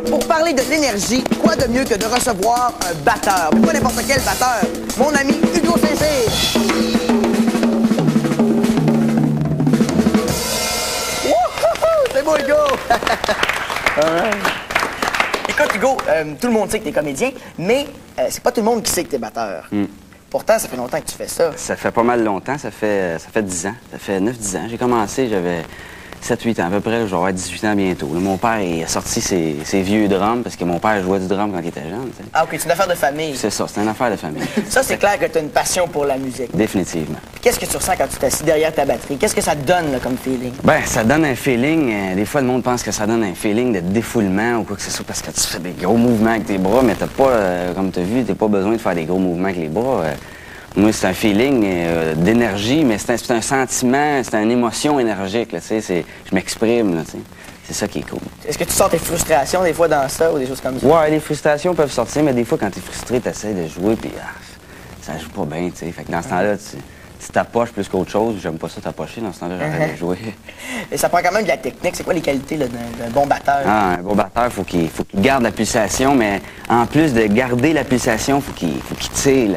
Pour parler de l'énergie, quoi de mieux que de recevoir un batteur? Mais pas n'importe quel batteur. Mon ami Hugo Saint-Cyr. C'est beau, Hugo! Écoute, Hugo, tout le monde sait que t'es comédien, mais c'est pas tout le monde qui sait que t'es batteur. Pourtant, ça fait longtemps que tu fais ça. Ça fait pas mal longtemps, ça fait 10 ans. Ça fait 9-10 ans. J'ai commencé, j'avais 7-8 ans à peu près. Je vais avoir 18 ans bientôt. Là, mon père il a sorti ses vieux drums parce que mon père jouait du drum quand il était jeune. T'sais. Ah, OK, c'est une affaire de famille. C'est ça, c'est une affaire de famille. Ça, c'est clair que tu as une passion pour la musique. Définitivement. Qu'est-ce que tu ressens quand tu t'assis derrière ta batterie? Qu'est-ce que ça te donne là, comme feeling? Ben, ça donne un feeling. Des fois, le monde pense que ça donne un feeling de défoulement ou quoi que ce soit parce que tu fais des gros mouvements avec tes bras, mais t'as pas, comme tu as vu, t'as pas besoin de faire des gros mouvements avec les bras. Moi, c'est un feeling d'énergie, mais c'est un sentiment, c'est une émotion énergique. Là, je m'exprime. Là, c'est ça qui est cool. Est-ce que tu sens tes frustrations des fois dans ça ou des choses comme ça? Ouais, les frustrations peuvent sortir, mais des fois, quand tu es frustré, tu essaies de jouer, puis ça joue pas bien. T'sais. Fait que dans ce temps-là, tu t'approches plus qu'autre chose. J'aime pas ça t'approcher. Dans ce temps-là, j'arrête de jouer. Et ça prend quand même de la technique. C'est quoi les qualités d'un bon batteur? Ah, un bon batteur, faut qu'il garde la pulsation, mais en plus de garder la pulsation, faut qu'il tire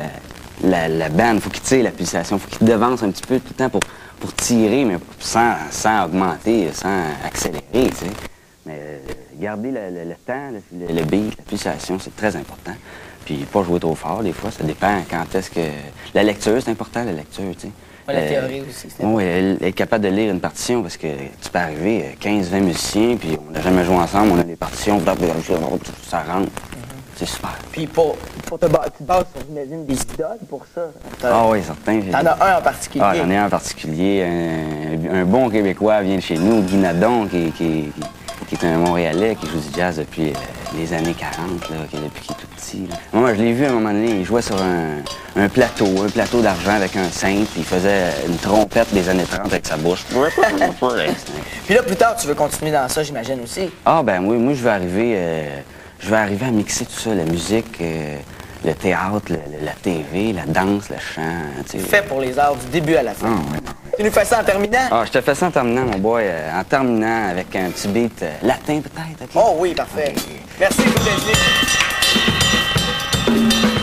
la bande, faut qu'il tire la pulsation, faut qu'il devance un petit peu tout le temps pour tirer, mais sans augmenter, sans accélérer, tu sais. Mais garder le temps, le beat, la pulsation, c'est très important. Puis pas jouer trop fort, des fois, ça dépend quand est-ce que... La lecture, c'est important, la lecture, tu sais. La théorie aussi, c'est important. Oui, être capable de lire une partition, parce que tu peux arriver 15-20 musiciens, puis on n'a jamais joué ensemble, on a des partitions, ça rentre. C'est super. Puis pour tu te bases sur, j'imagine, des idoles pour ça. Ah oui, certain. T'en as un en particulier. Ah, j'en ai un en particulier. Un bon Québécois vient de chez nous, Guy Nadon, qui est un Montréalais qui joue du jazz depuis les années 40, là, depuis qu'il est tout petit. Là. Moi, je l'ai vu à un moment donné, il jouait sur un plateau d'argent avec un cintre, puis il faisait une trompette des années 30 avec sa bouche. Puis là, plus tard, tu veux continuer dans ça, j'imagine aussi. Ah, ben oui, moi, je vais arriver à mixer tout ça, la musique, le théâtre, la TV, la danse, le chant. Fait pour les arts du début à la fin. Ah, ouais. Tu nous fais ça en terminant? Ah, je te fais ça en terminant, mon boy. En terminant avec un petit beat latin, peut-être, OK? Oh oui, parfait. Okay. Merci, Hugo Saint-Cyr.